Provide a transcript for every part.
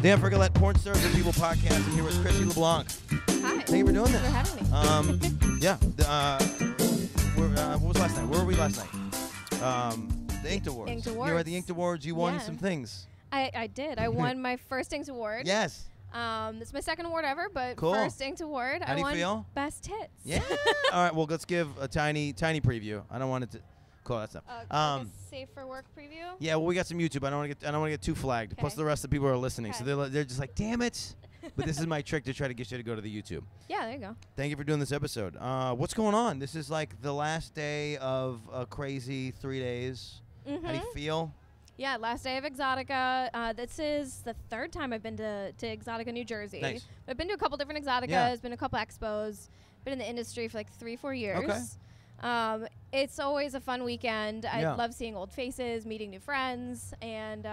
Dan Frigolette, Porn Stars and People podcast. I'm here with Chrissy Leblanc. Hi. Thank you for doing this. Thanks for having me. Yeah. What was last night? Where were we last night? The Inked Awards. Inked You were Awards. at the Inked Awards. You won Yeah. some things. I did. I won my first Inked Award. Yes. It's my second award ever, but Cool. first Inked Award. How do you won feel? Best Tits. Yeah. All right. Well, let's give a tiny preview. I don't want it to. Cool. That's up. Like a safe for work preview. Yeah. Well, we got some YouTube. I don't want to get too flagged. Plus, Okay. the rest of the people are listening, so Okay. they're just like, damn it. But this is my trick to try to get you to go to the YouTube. Yeah, there you go. Thank you for doing this episode. What's going on? This is like the last day of a crazy 3 days. How do you feel? Yeah, last day of Exxxotica. This is the third time I've been to Exxxotica, New Jersey. Nice. I've been to a couple different Exxxoticas, Yeah. been to a couple expos, been in the industry for like 3-4 years. Okay. It's always a fun weekend. I Yeah. love seeing old faces, meeting new friends, and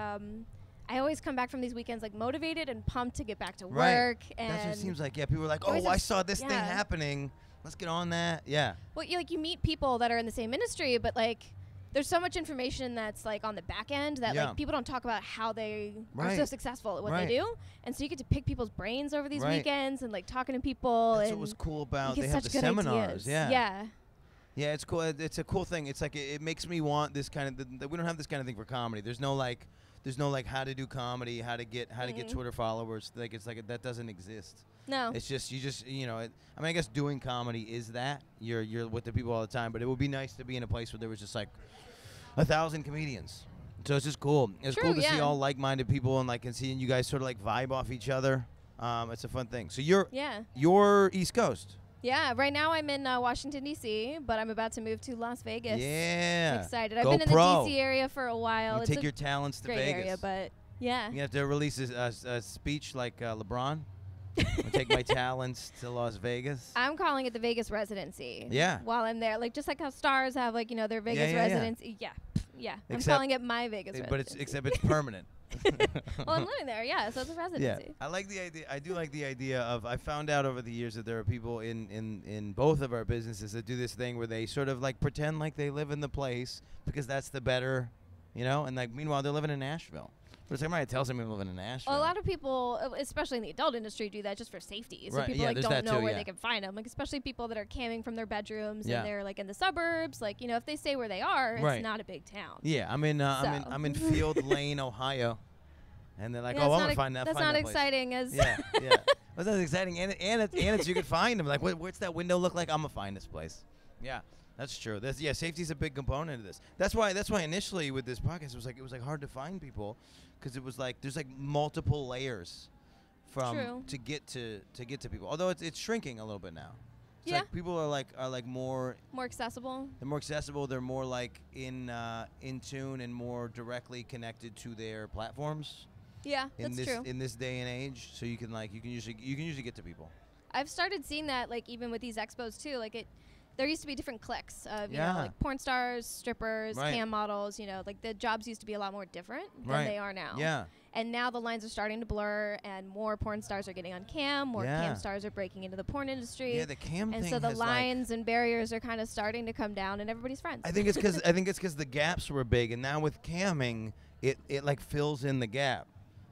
I always come back from these weekends like motivated and pumped to get back to Right. work. And That's what it seems like. Yeah, people are like, always oh, I have saw this thing yeah. happening. Let's get on that. Yeah. well, you meet people that are in the same industry, but like there's so much information that's like on the back end that Yeah. like people don't talk about how they are Right. so successful at what Right. they do, and so you get to pick people's brains over these Right. weekends and like talking to people. That's and what was cool about. you They get have such the good seminars. ideas. Yeah. Yeah. Yeah, it's cool. It's a cool thing. It's like it makes me want this kind of. We don't have this kind of thing for comedy. There's no like how to do comedy, how to get Twitter followers. Like it's like that doesn't exist. No. It's just I mean, I guess doing comedy is that you're with the people all the time. But it would be nice to be in a place where there was just like 1,000 comedians. So it's just cool. It's True, cool to see yeah. all like-minded people and seeing you guys sort of like vibe off each other. It's a fun thing. So you're East Coast. Yeah, right now I'm in Washington, D.C., but I'm about to move to Las Vegas. Yeah. I'm excited. Go I've been pro. in the D.C. area for a while. You It's take a your talents to great Vegas. area, but yeah. You have to release a speech like LeBron. I take my talents to Las Vegas. I'm calling it the Vegas residency. Yeah. While I'm there, like just like how stars have like their Vegas yeah. residency. Yeah. I'm Except- calling it my Vegas residency. Except it's permanent. Well, I'm living there. Yeah, so it's a Yeah, residency. I like the idea. I do like the idea of. I found out over the years that there are people in both of our businesses that do this thing where they sort of like pretend like they live in the place because that's the better, and like meanwhile they're living in Nashville. But it's like, I'm not tell somebody to live in Nashville. Well, a lot of people, especially in the adult industry, do that just for safety. So Right, people yeah, like there's don't that know too, where yeah. they can find them. Like especially people that are camming from their bedrooms Yeah. and they're like in the suburbs. Like if they stay where they are, it's Right. not a big town. Yeah, I'm in Field Lane, Ohio, and they're like, oh, I'm gonna find that. That's find not that place. exciting as. Yeah. That's not exciting, and it's you could find them. Like, what's that window look like? I'm gonna find this place. Yeah, that's true. Safety's a big component of this. That's why initially with this podcast it was hard to find people, because it was like there's like multiple layers True. to get to people. Although it's shrinking a little bit now. It's Yeah. like people are like more. More accessible. They're more accessible. They're more like in tune and more directly connected to their platforms. Yeah, In that's true. this day and age, so you can usually get to people. I've started seeing that like even with these expos too. Like there used to be different cliques of Yeah. like porn stars, strippers, Right. cam models. Like the jobs used to be a lot more different than Right. they are now. Yeah. And now the lines are starting to blur, and more porn stars are getting on cam. More Yeah. cam stars are breaking into the porn industry. Yeah, the cam and thing so the has, lines and barriers are kind of starting to come down, and everybody's friends. I think it's because the gaps were big, and now with camming, it like fills in the gap,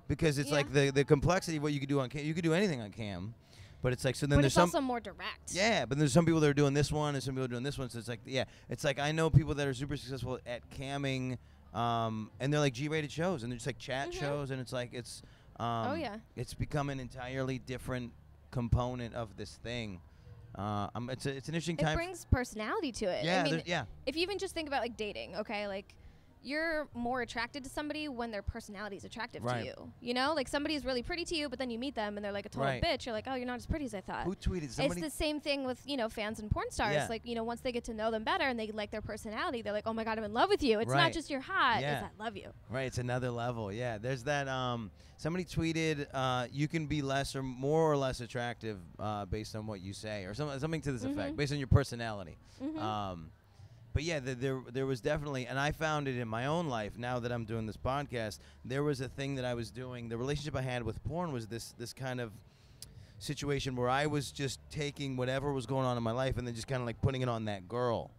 because it's Yeah. like the complexity of what you could do on cam. You could do anything on cam, but it's like so then but there's it's some. also more direct. Yeah, but there's some people that are doing this one, and some people are doing this one. So it's like, it's like I know people that are super successful at camming, and they're like G-rated shows, and they're just like chat shows, and it's like it's. Oh, yeah. It's become an entirely different component of this thing. It's an interesting time. It brings personality to it. Yeah, I mean, yeah. if you even just think about like dating, okay, like you're more attracted to somebody when their personality is attractive Right. to you. Like somebody is really pretty to you, but then you meet them and they're like a total Right. bitch. You're like, oh, you're not as pretty as I thought. Who tweeted somebody? It's the same thing with fans and porn stars. Yeah. Like once they get to know them better and they like their personality, they're like, oh my god, I'm in love with you. It's Right. not just you're hot. Yeah. It's I love you. Right, it's another level. Yeah, there's that. Somebody tweeted, you can be less or more or less attractive based on what you say, or something to this effect, based on your personality. But yeah, there was definitely, and I found it in my own life. Now that I'm doing this podcast, there was a thing that I was doing. The relationship I had with porn was this kind of situation where I was just taking whatever was going on in my life and then just kind of like putting it on that girl.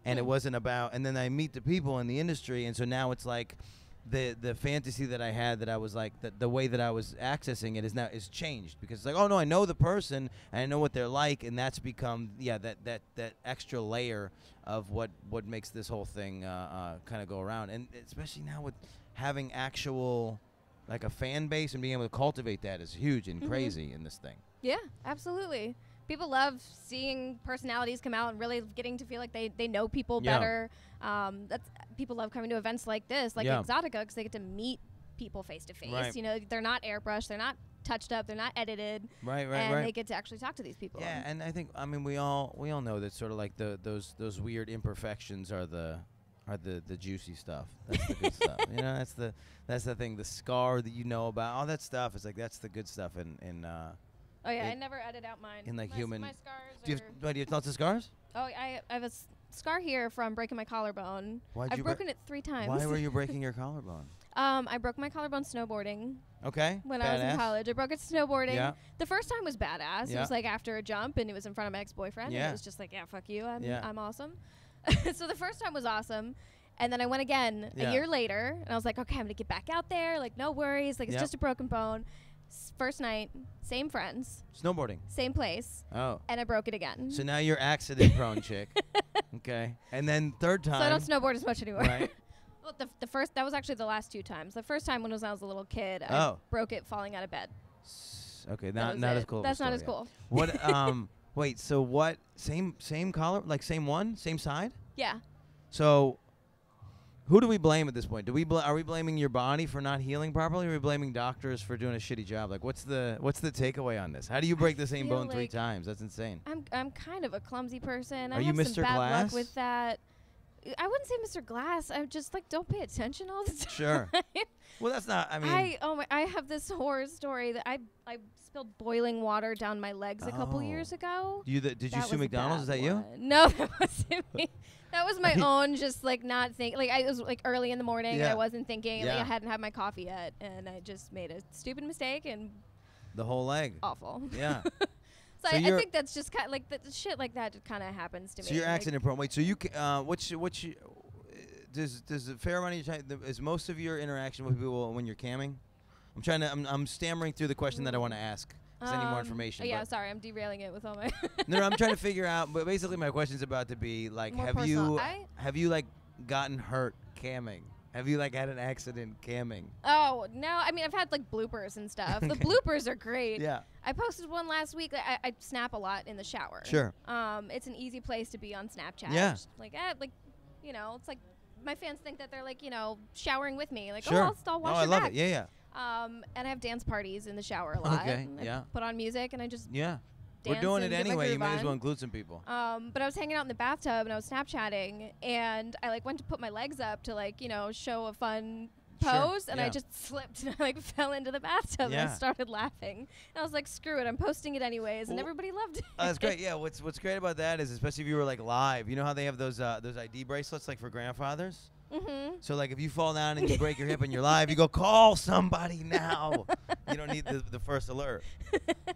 And it wasn't about, and then I meet the people in the industry, and so now it's like the fantasy that I had, that I was like, the way that I was accessing it is changed, because it's like, oh no, I know the person and I know what they're like, and that's become that extra layer of what makes this whole thing kind of go around, and especially now with having actual like a fan base and being able to cultivate that is huge and crazy in this thing. Yeah, absolutely. People love seeing personalities come out and really getting to feel like they know people better. People love coming to events like this, like Exxxotica, because they get to meet people face to face. You know, they're not airbrushed, they're not touched up, they're not edited, and they get to actually talk to these people. Yeah, and I think, I mean, we all know that sort of like those weird imperfections are the juicy stuff. That's the good stuff. You know, that's the thing. The scar that you know about, all that stuff is like, that's the good stuff. Oh yeah, I never edit out mine. In like human. My scars. Do you have lots of scars? Oh, I have a scar here from breaking my collarbone. I've broken it 3 times. Why were you breaking your collarbone? I broke my collarbone snowboarding. Okay. When I was in college, I broke it snowboarding. Yeah. The first time was badass. It was like after a jump, and it was in front of my ex-boyfriend. Yeah. And it was just like, yeah, fuck you. I'm awesome. So the first time was awesome. And then I went again a year later, and I was like, okay, I'm going to get back out there. Like, no worries. Like, it's just a broken bone. First night, same friends. Snowboarding. Same place. Oh. And I broke it again. So now you're accident-prone chick. Okay. And then third time. So I don't snowboard as much anymore. Right. Well, the first, that was actually the last 2 times. The first time when I was a little kid, I broke it falling out of bed. Okay, not as cool. That's not as cool. What, wait, so what, same collar, like same one, same side? Yeah. So who do we blame at this point? Are we blaming your body for not healing properly, or are we blaming doctors for doing a shitty job? Like, what's the takeaway on this? How do you break the same bone 3 times? That's insane. I'm kind of a clumsy person. Are you Mr. some bad Glass? luck with that. I wouldn't say Mr. Glass. I just like don't pay attention all the time. Sure. Well, that's not. I mean, I have this horror story that I spilled boiling water down my legs a couple years ago. Did you sue McDonald's? Is that you? No, that wasn't me. That was my own, just like not think. Like, it was like early in the morning, and I wasn't thinking. Like, I hadn't had my coffee yet, and I just made a stupid mistake, and the whole leg. Awful. Yeah. So I think that's just kind of like shit like that kind of happens to me. So you're accident prone. Wait, so you does a fair amount of your time, is most of your interaction with people when you're camming? I'm stammering through the question that I want to ask. Is any more information? Yeah, sorry, I'm derailing it with all my. No, I'm trying to figure out. But basically, my question's about to be like, more have personal. you like gotten hurt camming? Have you like had an accident camming? Oh no! I mean, I've had like bloopers and stuff. The bloopers are great. Yeah. I posted one last week. I snap a lot in the shower. Sure. It's an easy place to be on Snapchat. Yeah. Like, you know, it's like my fans think that they're like, you know, showering with me. Like, sure. I'll wash I your love back. it. Yeah, yeah. And I have dance parties in the shower a lot. Okay. I put on music and I just yeah. dance. We're doing it and anyway. You get my groove may as on. well include some people. But I was hanging out in the bathtub and I was Snapchatting, and I like went to put my legs up to like, you know, show a fun pose, and I just slipped and I like fell into the bathtub and I started laughing. And I was like, screw it, I'm posting it anyways, and everybody loved it. That's great. Yeah, what's great about that is, especially if you were like live, you know how they have those ID bracelets like for grandfathers? Mm-hmm. So like if you fall down and you break your hip and you're live, you go, call somebody now. You don't need the first alert.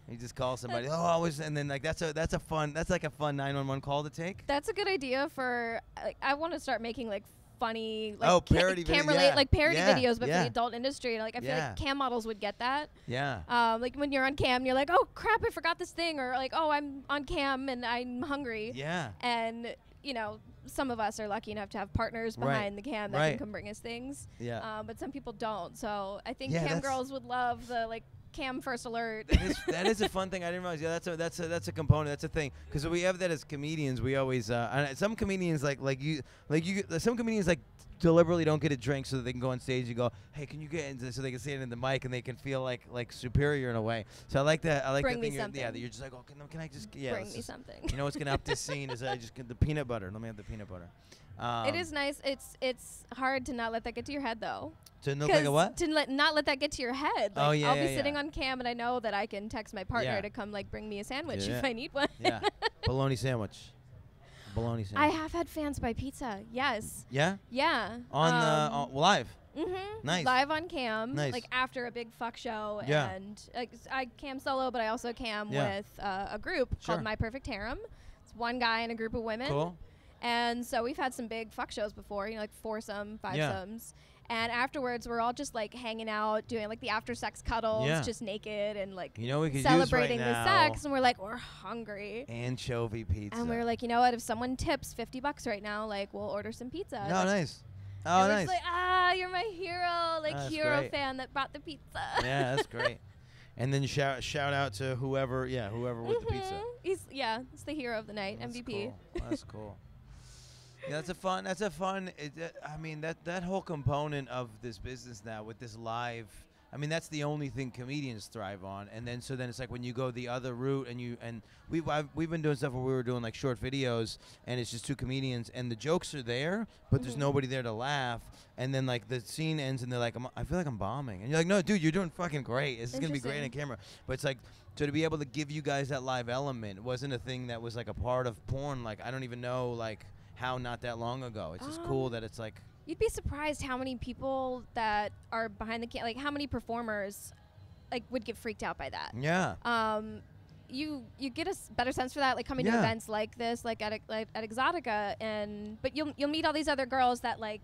You just call somebody. And then like that's like a fun 911 call to take. That's a good idea for like, I want to start making like funny like parody parody videos, but for the adult industry. Like I feel like cam models would get that. Yeah. Like when you're on cam, you're like, oh crap, I forgot this thing, or like, oh, I'm on cam and I'm hungry. Yeah. And you know, some of us are lucky enough to have partners behind the cam that can come bring us things. Yeah. But some people don't. So I think cam girls would love the like cam first alert. That is a fun thing. I didn't realize. Yeah, that's a component. That's a thing. Because we have that as comedians. We always some comedians some comedians like deliberately don't get a drink so that they can go on stage and go, hey, can you get into, so they can say it in the mic and they can feel like superior in a way. So I like that. I like bring that thing. That you're just like, oh, can I just bring me something. You know what's gonna up this scene is I just get the peanut butter. Let me have the peanut butter. It is nice. It's hard to not let that get to your head though. To look like a what? To not let that get to your head. Like, I'll be sitting on cam and I know that I can text my partner to come like bring me a sandwich if I need one. Yeah. Bologna sandwich. Bologna sandwich. I have had fans buy pizza. Yes. Yeah? Yeah. On live. Mm-hmm. Nice. Live on cam. Nice. Like after a big fuck show. Yeah. And I cam solo, but I also cam with a group called My Perfect Harem. It's one guy and a group of women. Cool. And so we've had some big fuck shows before, you know, like foursome, fivesomes. And afterwards, we're all just like hanging out, doing like the after sex cuddles, just naked and like we could celebrating use right the now, sex. And we're like, we're hungry. Anchovy pizza. And we were like, you know what? If someone tips $50 right now, like we'll order some pizza. Oh, like, nice. Oh, nice. Like, you're my hero, like hero fan that brought the pizza. Yeah, that's great. And then shout out to whoever with the pizza. He's the hero of the night, that's MVP. Cool. That's cool. Yeah, that's a fun. I mean, that whole component of this business now with this live. I mean, that's the only thing comedians thrive on. And then it's like when you go the other route, and we've been doing stuff where we were doing like short videos, and it's just two comedians, and the jokes are there, but there's nobody there to laugh. And then like the scene ends, and they're like, I feel like I'm bombing, and you're like, no, dude, you're doing fucking great. This is gonna be great on camera. But it's like, so to be able to give you guys that live element wasn't a thing that was like a part of porn. Like I don't even know like how not that long ago. It's just cool that it's like. You'd be surprised how many people that are behind the camera, like how many performers, like would get freaked out by that. Yeah. You get a better sense for that, like coming to events like this, like at Exxxotica, but you'll meet all these other girls that like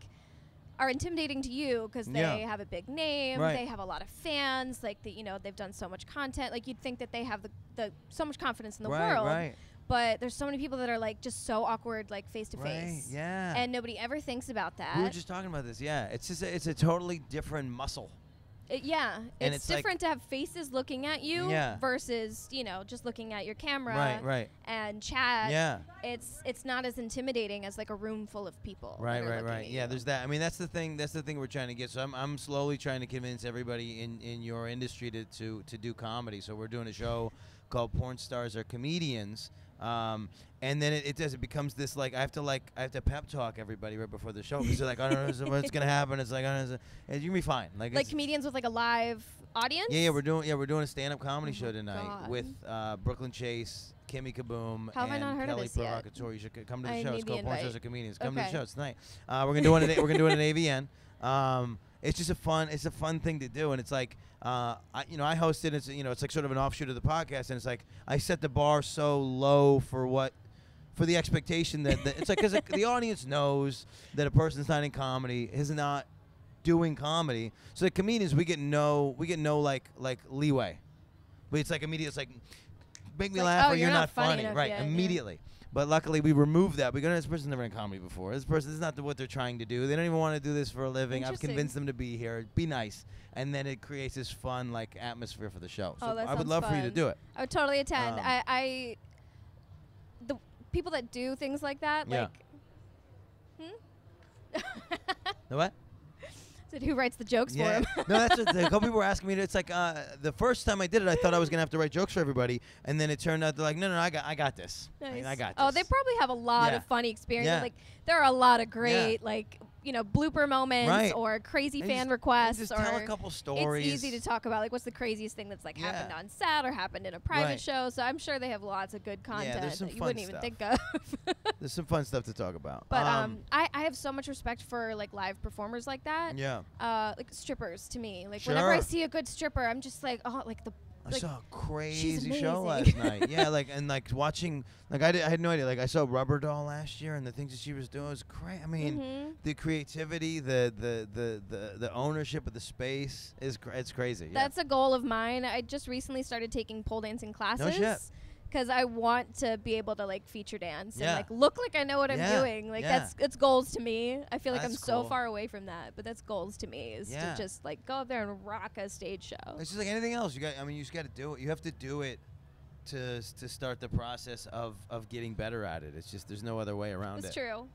are intimidating to you because they have a big name, they have a lot of fans, like they've done so much content. Like you'd think that they have the so much confidence in the world. Right. But there's so many people that are like just so awkward, like face to face. Yeah. And nobody ever thinks about that. We were just talking about this. Yeah. It's just it's a totally different muscle. It's different to have faces looking at you versus just looking at your camera. Right. And chat. Yeah. It's not as intimidating as like a room full of people. Right. Yeah. There's that. I mean, that's the thing. That's the thing we're trying to get. So I'm slowly trying to convince everybody in your industry to do comedy. So we're doing a show called Porn Stars Are Comedians. And then it becomes this like I have to pep talk everybody right before the show because they're like, I don't know what's gonna happen. It's like you're gonna be fine. Like comedians with like a live audience. Yeah, we're doing a stand-up comedy show tonight with Brooklyn Chase, Kimmy Kaboom, and Kelly Provocateur. You should come to the show. It's called Porn Stars Are Comedians. Come to the show tonight. We're gonna do it. We're gonna do it in AVN. It's just a fun thing to do, and it's like I hosted. It's like sort of an offshoot of the podcast, and it's like I set the bar so low for the expectation that it's like because the audience knows that a person's not in comedy is not doing comedy. So the comedians we get no like leeway, but it's like immediate. It's like make me laugh or you're not funny, right? Immediately. Yeah. But luckily, we removed that. We go, this person's never in comedy before. This is not what they're trying to do. They don't even want to do this for a living. I've convinced them to be here. Be nice. And then it creates this fun, like, atmosphere for the show. So I would love for you to do it. I would totally attend. The people that do things like that, like... The what? Who writes the jokes for him? No, that's a couple people were asking me. It's like the first time I did it, I thought I was gonna have to write jokes for everybody, and then it turned out they're like, no, I got this. Nice. I got this. Oh, they probably have a lot of funny experiences. Yeah. Like there are a lot of great blooper moments or crazy fan requests. Just tell a couple stories. It's easy to talk about. Like what's the craziest thing that's like happened on set or happened in a private show. So I'm sure they have lots of good content that you wouldn't even think of. There's some fun stuff to talk about. But I have so much respect for like live performers like that. Yeah. Like strippers to me. Like whenever I see a good stripper, I'm just like, oh, like the. I saw a crazy show last night. Yeah, watching, I had no idea. Like I saw Rubber Doll last year, and the things that she was doing was crazy. I mean, the creativity, the ownership of the space it's crazy. Yeah. That's a goal of mine. I just recently started taking pole dancing classes. No shit. Because I want to be able to like feature dance and like look like I know what I'm doing. Like that's goals to me. I feel like I'm so far away from that, but that's goals to me is to just like go up there and rock a stage show. It's just like anything else. You just got to do it. You have to do it to start the process of getting better at it. It's just there's no other way around it. It's true.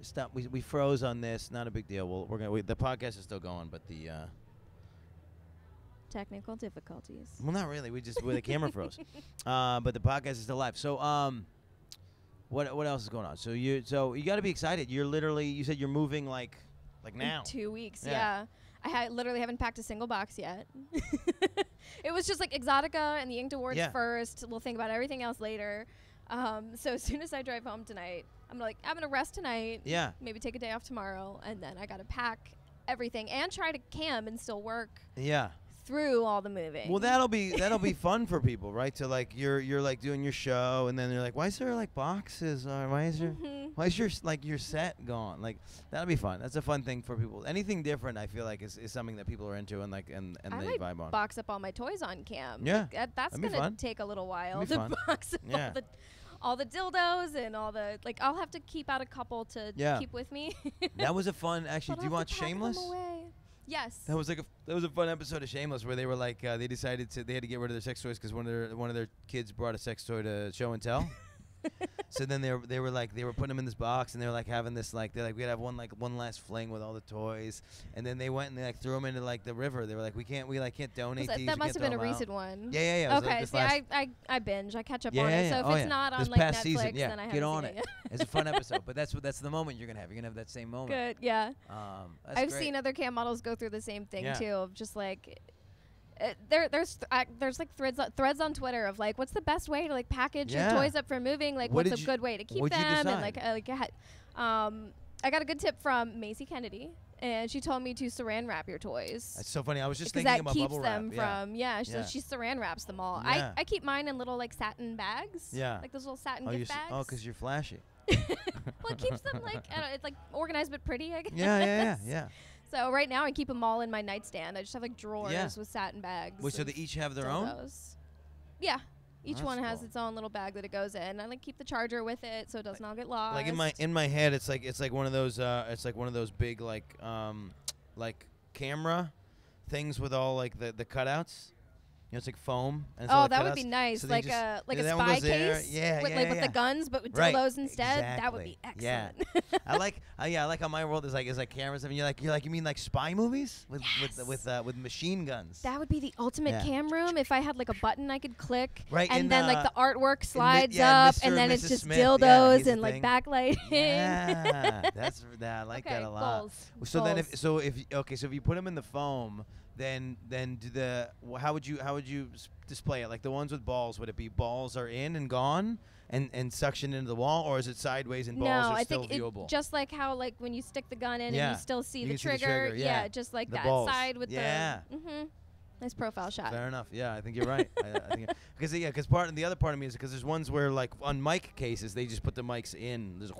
Stop. We froze on this. Not a big deal. The podcast is still going, but the. Technical difficulties. Well, not really. The camera froze. But the podcast is still live. So, what else is going on? So you got to be excited. You said you're moving like now. In 2 weeks. Yeah. I literally haven't packed a single box yet. It was just like Exxxotica and the Inked Awards first. We'll think about everything else later. So as soon as I drive home tonight, I'm gonna rest tonight. Yeah. Maybe take a day off tomorrow, and then I gotta pack everything and try to cam and still work. Yeah. through all the moving. Well, that'll be fun for people, right? To like you're like doing your show, and then they're like, why is there like boxes? Or why is your like your set gone? Like that'll be fun. That's a fun thing for people. Anything different, I feel like is something that people are into and like and I they vibe on. Box up all my toys on cam. Yeah, like, that's gonna take a little while to box up all the dildos and all the I'll have to keep out a couple to keep with me. That was a fun. Actually, do you watch Shameless? Yes. That was a fun episode of Shameless where they were like they had to get rid of their sex toys because one of their kids brought a sex toy to show and tell. So then they were putting them in this box and they were like having this we gotta have one last fling with all the toys, and then they went and they threw them into the river. They were like we can't donate these. That must have been a recent one. Yeah. Okay, see, I binge. I catch up on it. So if it's not on this Netflix, season, then I haven't get on seen it. It's a fun episode, but that's the moment you're gonna have. You're gonna have that same moment. Good, yeah. I've great. seen other cam models go through the same thing too, of just there's threads on Twitter of what's the best way to package your toys up for moving, what's a good way to keep them, and I got a good tip from Macy Kennedy, and she told me to saran wrap your toys. That's so funny. I was just thinking about bubble wrap. Because that keeps them from she saran wraps them all. Yeah. I keep mine in little satin bags. Yeah. Like those little satin gift bags. Oh, because you're flashy. Well, it keeps them it's organized but pretty, I guess. Yeah. So right now I keep them all in my nightstand. I just have drawers with satin bags. Wait, so they each have their own? Yeah. Each one has its own little bag that it goes in. I keep the charger with it so it doesn't all get lost. In my head, it's like one of those big camera things with all the cutouts. It's like foam. And that would be nice. So a spy case. With the guns, but with dildos instead. Exactly. That would be excellent. Yeah. I like how my world is cameras. I mean, you mean spy movies with machine guns. That would be the ultimate cam room if I had a button I could click. Right. And then the artwork slides up, and then it's just dildos and backlighting. Yeah. I like that a lot. Goals. So then if you put them in the foam. Then how would you display it? Like the ones with balls, would it be balls are in and gone and suction into the wall, or is it sideways and balls are still viewable? No, I think just like how when you stick the gun in and you still see the trigger. Yeah, just like the that balls. side with the. Nice profile shot. Fair enough. Yeah, I think you're right. Because the other part of me is because there's ones where on mic cases they just put the mics in. There's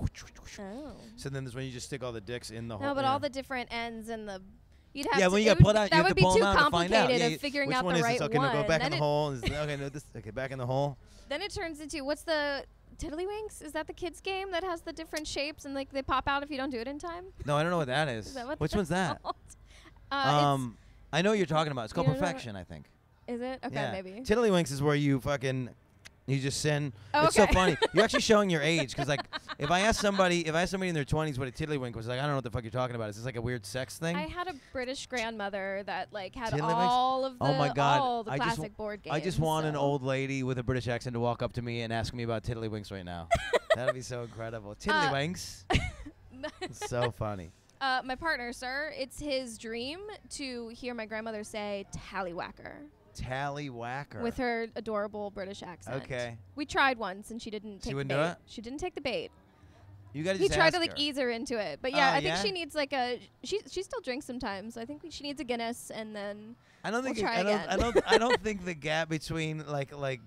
so then there's when you just stick all the dicks in the hole. No, but all the different ends and the. When you got pulled out, you have to pull them out to find out. That would be too complicated of figuring out the right one. Go back in the hole. Back in the hole. Then it turns into what's the Tiddlywinks? Is that the kids game that has the different shapes and they pop out if you don't do it in time? No, I don't know what that is. Which one's that? I know what you're talking about. It's called Perfection, I think. Is it? Okay, maybe. Tiddlywinks is where you just send. It's so funny. You're actually showing your age because if I ask somebody in their 20s what a tiddlywink was, I don't know what the fuck you're talking about. Is this a weird sex thing? I had a British grandmother that had all of the all the classic board games. I just want an old lady with a British accent to walk up to me and ask me about tiddlywinks right now. That'd be so incredible. Tiddlywinks. It's so funny. My partner, sir, it's his dream to hear my grandmother say tallywhacker. Tallywhacker. With her adorable British accent. Okay. We tried once and she didn't take the bait. Do it? She didn't take the bait. You gotta just tried to her. ease her into it. But I think she needs she still drinks sometimes. So I think she needs a Guinness and then I don't think the gap between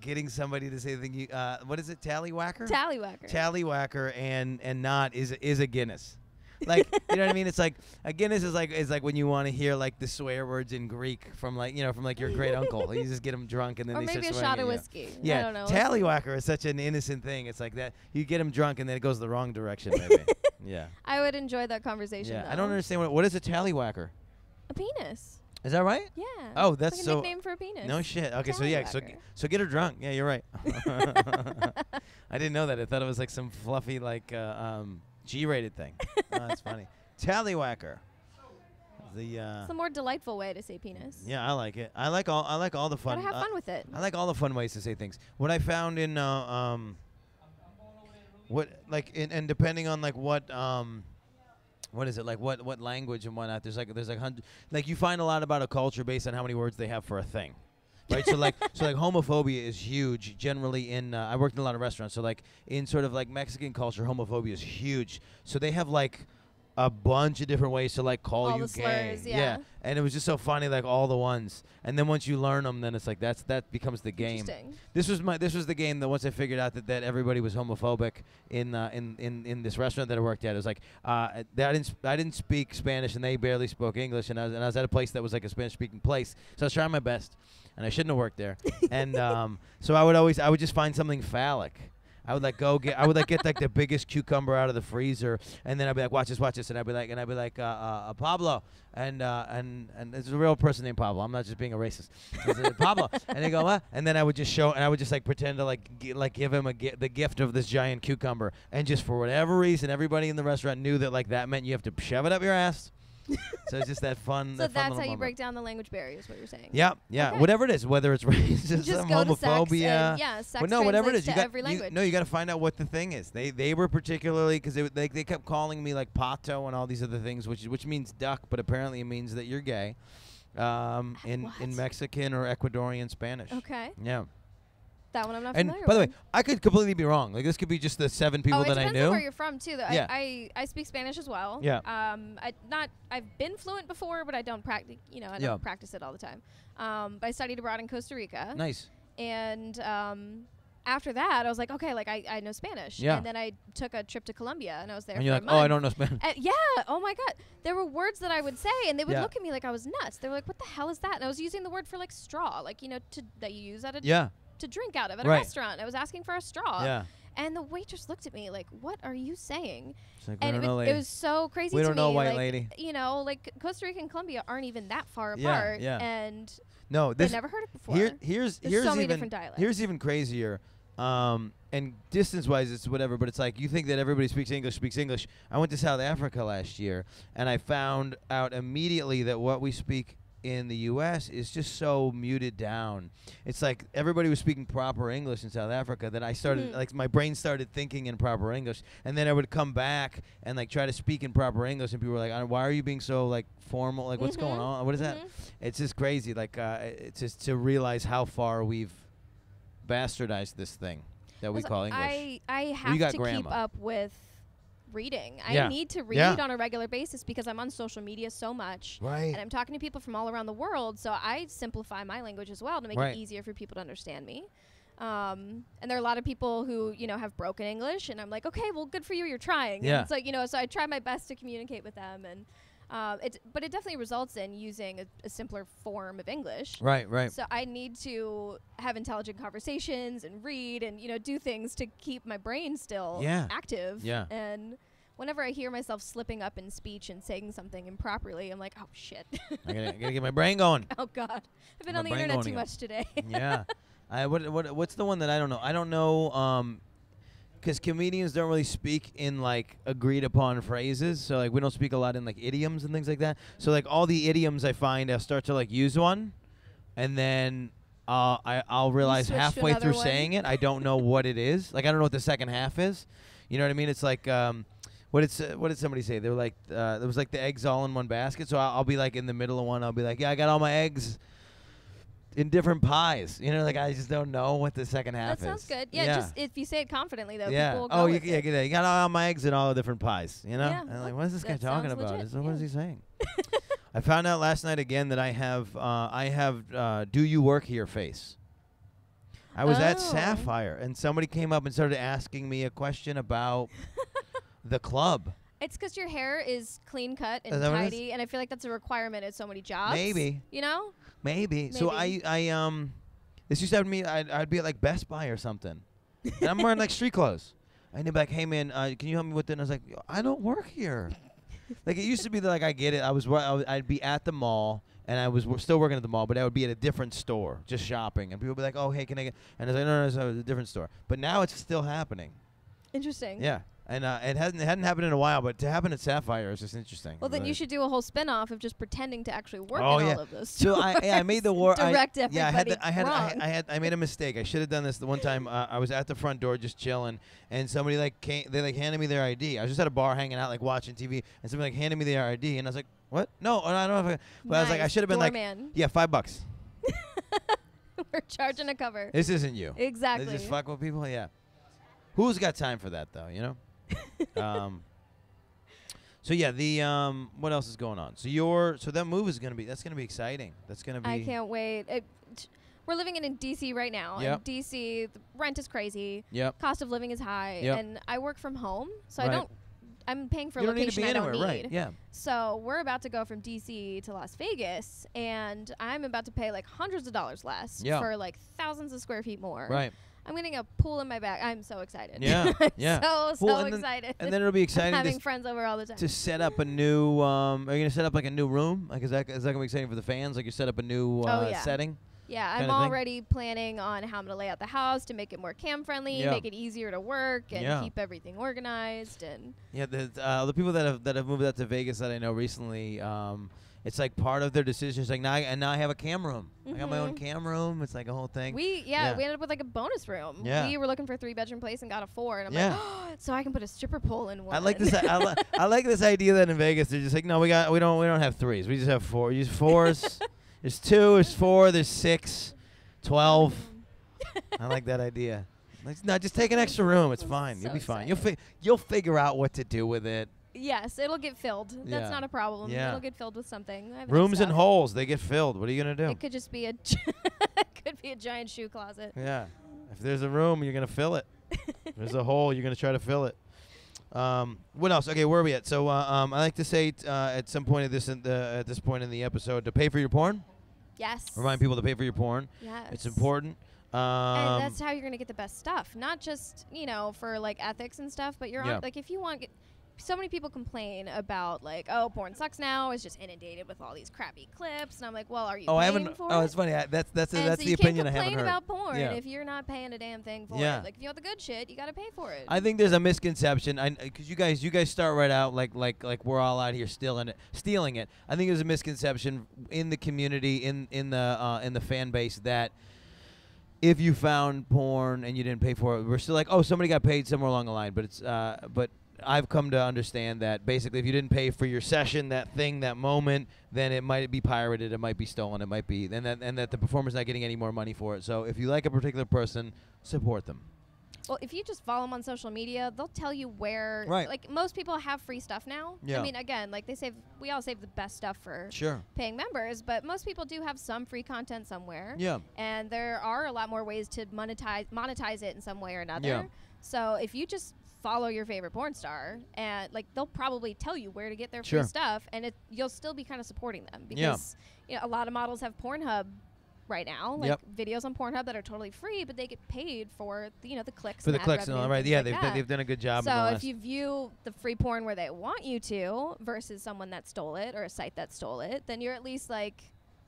getting somebody to say the thing what is it, tallywhacker? Tallywhacker and not is a Guinness. You know what I mean? It's a Guinness is like when you want to hear the swear words in Greek from your great uncle. You just get them drunk and then or they maybe start a swearing shot of at whiskey. Yeah, I don't know. Tallywhacker is such an innocent thing. It's like that. You get them drunk and then it goes the wrong direction. Maybe. Yeah. I would enjoy that conversation. Yeah, though. I don't understand what is a tallywhacker. A penis. Is that right? Yeah. Oh, that's like a nickname for a penis. No shit. Okay, so get her drunk. Yeah, you're right. I didn't know that. I thought it was some fluffy G-rated thing. Oh, that's funny. Tallywhacker. It's a more delightful way to say penis. Yeah, I like it. I like all the fun. Gotta have fun with it. I like all the fun ways to say things. What I found in and depending on what is it what language and whatnot. There's you find a lot about a culture based on how many words they have for a thing. Right, so homophobia is huge generally in I worked in a lot of restaurants, so in sort of Mexican culture, homophobia is huge. So they have a bunch of different ways to like call all you the gay. slurs, yeah. And it was just so funny, like all the ones. And then once you learn them, then it's like that becomes the game. This was the game that once I figured out that everybody was homophobic in this restaurant that I worked at. It was like I didn't speak Spanish and they barely spoke English, and I was at a place that was like a Spanish speaking place. So I was trying my best, and I shouldn't have worked there. And so I would just find something phallic. I would get like the biggest cucumber out of the freezer, and then I'd be like, watch this, and I'd be like, Pablo, and it's a real person named Pablo. I'm not just being a racist. Pablo, and they go, what? And then I would just show, and I would just like pretend to give him the gift of this giant cucumber, and just for whatever reason, everybody in the restaurant knew that like that meant you have to shove it up your ass. So it's just that fun. So that's how you moment. break down the language barrier, is what you're saying. Yeah. Okay. Whatever it is, whether it's racism, just go homophobia, to sex but no, whatever it is, to every language. you got to find out what the thing is. They were particularly because they kept calling me like pato and all these other things, which means duck, but apparently it means that you're gay, in Mexican or Ecuadorian Spanish. Okay. Yeah. That one I'm not and familiar with. by the way, I could completely be wrong. Like this could be just the 7 people that I knew. It depends on where you're from too. Though. Yeah. I speak Spanish as well. Yeah. I've been fluent before, but I don't practice. I don't practice it all the time. But I studied abroad in Costa Rica. Nice. And after that, I was like, okay, like I know Spanish. Yeah. And then I took a trip to Colombia, and I was there. And you're for like, a month. I don't know Spanish. Yeah. Oh my God. There were words that I would say, and they would Yeah. look at me like I was nuts. They were like, "What the hell is that?" And I was using the word for like straw, like that you use at a to drink out of at a restaurant. I was asking for a straw. Yeah. And the waitress looked at me like, "What are you saying?" Like, and it was so crazy to me. We don't know, white like, lady. Like Costa Rica and Colombia aren't even that far Yeah, apart. yeah. And no, I've never heard it before. Here's so many even different dialects. Here's even crazier. And distance-wise, it's whatever. But it's like you think that everybody speaks English. I went to South Africa last year, and I found out immediately that what we speak in the U.S. is just so muted down. It's like everybody was speaking proper English in South Africa that I started, like my brain started thinking in proper English, and then I would come back and like try to speak in proper English, and people were like, "Why are you being so like formal? Like what's going on? What is that?" It's just crazy. Like it's just to realize how far we've bastardized this thing that we call English. I have to keep up with reading. I need to read on a regular basis because I'm on social media so much. Right. And I'm talking to people from all around the world, so I simplify my language as well to make it easier for people to understand me. And there are a lot of people who, have broken English, and I'm like, okay, well, good for you, you're trying. Yeah. And it's like, so I try my best to communicate with them, and but it definitely results in using a simpler form of English. Right. So I need to have intelligent conversations and read and, do things to keep my brain still active. Yeah. And whenever I hear myself slipping up in speech and saying something improperly, I'm like, oh, shit. I gotta get my brain going. Oh, God. I've been on the internet too much today. Yeah. What's the one that I don't know? I don't know, because comedians don't really speak in like agreed upon phrases, so like we don't speak a lot in like idioms and things like that. So like all the idioms I find, I'll start to like use one, and then I'll realize halfway through saying it, I don't know what it is. Like I don't know what the second half is. You know what I mean? It's like what did somebody say? They were like it was like the eggs all in one basket. So I'll be like in the middle of one. I'll be like, yeah, I got all my eggs in different pies. Like I just don't know what the second half is. That sounds good. Yeah, just if you say it confidently, though, yeah. people will go with it. You got all my eggs in all the different pies, Yeah. And I'm like, what is this guy talking about? What is he saying? I found out last night again that I have do you work here face. I was at Sapphire, and somebody came up and started asking me a question about the club. It's because your hair is clean cut and tidy, and I feel like that's a requirement at so many jobs. Maybe. Maybe. So I this used to happen to me. I'd be at like Best Buy or something, and I'm wearing like street clothes, and they'd be like, "Hey man, can you help me with that?" And I was like, "I don't work here." Like it used to be that like I get it. I'd be at the mall, and I was still working at the mall, but I would be at a different store just shopping, and people would be like, "Oh hey, can I get?" And I was like, "No, it's a different store." But now it's still happening. Interesting. Yeah. And it hadn't happened in a while, but to happen at Sapphire is just interesting. Well, then you should do a whole spin-off of just pretending to actually work in all of those. So I made the war. Direct everybody. I made a mistake. I should have done this the one time. I was at the front door just chilling, and somebody they handed me their ID. I was just at a bar hanging out, like watching TV, and somebody handed me their ID, and I was like, "What? No, I don't know." But I was like, I should have been doorman. like, "Yeah, $5." We're charging a cover. This isn't you. Exactly. They just fuck with people. Yeah. Who's got time for that though? So yeah, the what else is going on? So that move is that's gonna be exciting. That's gonna be. I can't wait. We're living in DC right now. Yep. And DC, the rent is crazy. Yep. Cost of living is high. Yep. And I work from home, so Right. I'm paying for a You don't need to location be I don't anywhere, need. right? Yeah. So we're about to go from DC to Las Vegas, and I'm about to pay like hundreds of dollars less Yeah. for like thousands of square feet more. Right. I'm getting a pool in my back. I'm so excited. Yeah. Yeah. so Well, and excited. And then it'll be exciting having friends over all the time. to set up a new. Are you gonna set up like a new room? Like is that gonna be exciting for the fans? Like you set up a new setting? Yeah, kinda I'm thing? already planning on how I'm going to lay out the house to make it more cam friendly, Yeah. make it easier to work, and Yeah. keep everything organized. And Yeah, the people that have moved out to Vegas that I know recently, it's like part of their decision. It's like now I have a cam room. I got my own cam room. It's like a whole thing. we ended up with like a bonus room. Yeah. We were looking for a 3-bedroom place and got a 4, and I'm Yeah. like, oh, so I can put a stripper pole in one. I like this. I like this idea that in Vegas they're just like, no, we don't have 3s. We just have 4. Use 4s. There's 2. There's 4. There's 6. 12. I like that idea. Like, no, just take an extra room. It's fine. You'll So be fine. excited. You'll figure out what to do with it. Yes, it'll get filled. Yeah. That's not a problem. Yeah. It'll get filled with something. I have Rooms enough and stuff. holes, they get filled. What are you gonna do? It could just be a giant shoe closet. Yeah. If there's a room, you're gonna fill it. If there's a hole, you're gonna try to fill it. What else? Okay, where are we at? So I like to say at some point at this point in the episode to pay for your porn. Yes. Remind people to pay for your porn. Yes. It's important. And that's how you're going to get the best stuff. Not just, for like ethics and stuff, but you're Yeah. on, like, if you want, so many people complain about like, oh, porn sucks now. It's just inundated with all these crappy clips. And I'm like, well, are you paying for it? Oh, it's funny. That's And the so opinion I you haven't can't heard. complain about porn Yeah. if you're not paying a damn thing for Yeah. it. Like, if you want the good shit, you got to pay for it. I think there's a misconception, because you guys start right out like we're all out here stealing it. I think there's a misconception in the community, in the fan base, that if you found porn and you didn't pay for it, we're still like, oh, somebody got paid somewhere along the line. But it's but I've come to understand that basically if you didn't pay for your session, that thing, that moment, then it might be pirated, it might be stolen, it might be, and that the performer's not getting any more money for it. So if you like a particular person, support them. Well, if you just follow them on social media, they'll tell you where. Right. Like, most people have free stuff now. Yeah. I mean, again, like we all save the best stuff for Sure. paying members, but most people do have some free content somewhere. Yeah. And there are a lot more ways to monetize it in some way or another. Yeah. So if you just follow your favorite porn star, and like they'll probably tell you where to get their Sure. free stuff, and you'll still be kind of supporting them because a lot of models have Pornhub right now, like videos on Pornhub that are totally free, but they get paid for the clicks. For the ad clicks and all revenue, right. things Yeah, like they've done a good job. So in the if last you view the free porn where they want you to versus someone that stole it or a site that stole it, then you're at least like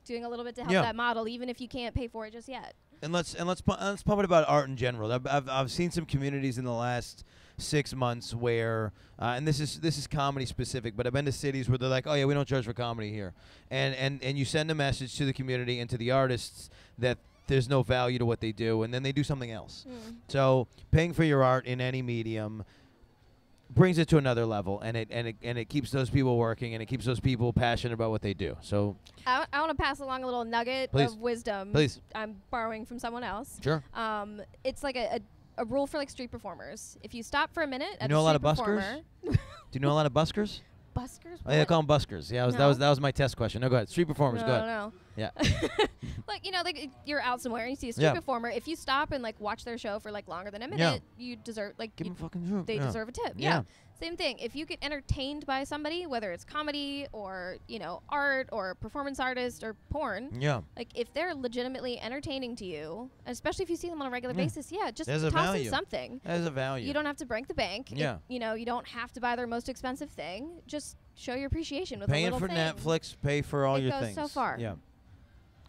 doing a little bit to help that model, even if you can't pay for it just yet. And let's pump it about art in general. I've seen some communities in the last 6 months where, and this is comedy specific, but I've been to cities where they're like, oh yeah, we don't charge for comedy here, and you send a message to the community and to the artists that there's no value to what they do, and then they do something else. So paying for your art in any medium brings it to another level, and it keeps those people working, and it keeps those people passionate about what they do. So I want to pass along a little nugget of wisdom. Please. I'm borrowing from someone else. Sure. It's like a rule for like street performers. If you stop for a minute at know a a lot street of buskers? performer, Do you know a lot of buskers? buskers? Oh, yeah, call them buskers. Yeah, that was my test question. No, go ahead. Street performers. No, go ahead. no. Yeah. Like, like you're out somewhere and you see a street performer. If you stop and like watch their show for like longer than a minute, you deserve Give them a fucking tip. they deserve a tip. Yeah. Same thing. If you get entertained by somebody, whether it's comedy or art or performance artist or porn, like if they're legitimately entertaining to you, especially if you see them on a regular basis, just There's a toss value. in something. There's a value. You don't have to break the bank. Yeah. You don't have to buy their most expensive thing. Just show your appreciation with Paying a little for thing. Netflix, pay for all It your goes things. so far. Yeah.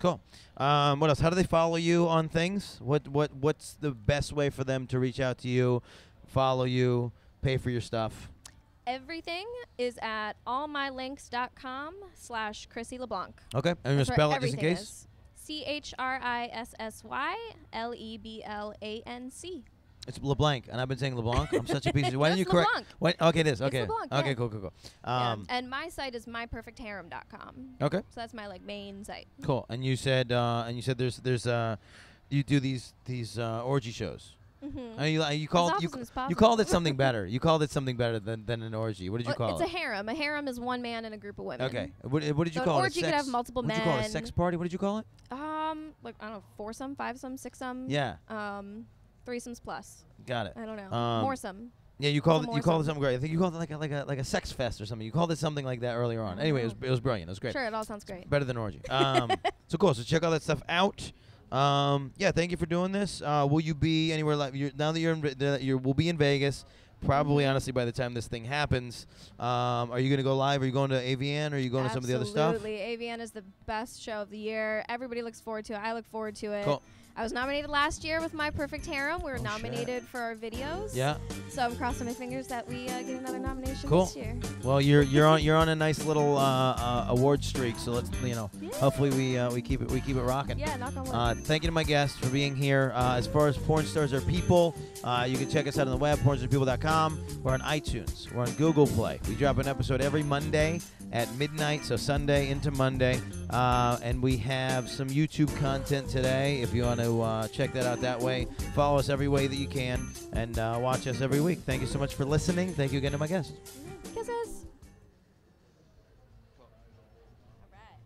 Cool. What else? How do they follow you on things? What's the best way for them to reach out to you, follow you, pay for your stuff? Everything is at allmylinks.com/Chrissy Leblanc. Okay. I'm going to spell it just in case. Is CHRISSYLEBLANC. It's LeBlanc, and I've been saying LeBlanc. I'm such a piece of... Why didn't you That's correct... LeBlanc. Okay, it is. It's Okay. LeBlanc, Okay, yeah. cool. And my site is myperfectharem.com. Okay. So that's my main site. Cool. And you said there's you do these orgy shows. You called it something better. You called it something better than an orgy. What did you call it? It's a harem. A harem is one man and a group of women. Okay. What did you call it? An orgy could have multiple men. What did you call it? A sex party? What did you call it? Like I don't know, foursome, fivesome, sixsome. Yeah. Threesomes plus. Got it. I don't know. Moresome. Yeah, you called it something great. I think you called it like a sex fest or something. You called it something like that earlier on. Anyway, it was brilliant. It was great. Sure, it all sounds great. Better than orgy. So cool. So check all that stuff out. Yeah, thank you for doing this. Will you be anywhere now that we'll be in Vegas? Probably, honestly, by the time this thing happens. Are you going to go live? Are you going to AVN? Or are you going to some of the other stuff? Absolutely. AVN is the best show of the year. Everybody looks forward to it. I look forward to it. Cool. I was nominated last year with my Perfect Harem. We were nominated for our videos. Yeah. So I'm crossing my fingers that we get another nomination Cool. this year. Well, you're on a nice little award streak. So let's hopefully we keep it rocking. Yeah, knock on wood. Thank you to my guests for being here. As far as Porn Stars Are People, you can check us out on the web, pornstarspeople.com. We're on iTunes. We're on Google Play. We drop an episode every Monday at midnight, so Sunday into Monday. And we have some YouTube content today if you want to check that out that way. Follow us every way that you can and watch us every week. Thank you so much for listening. Thank you again to my guests.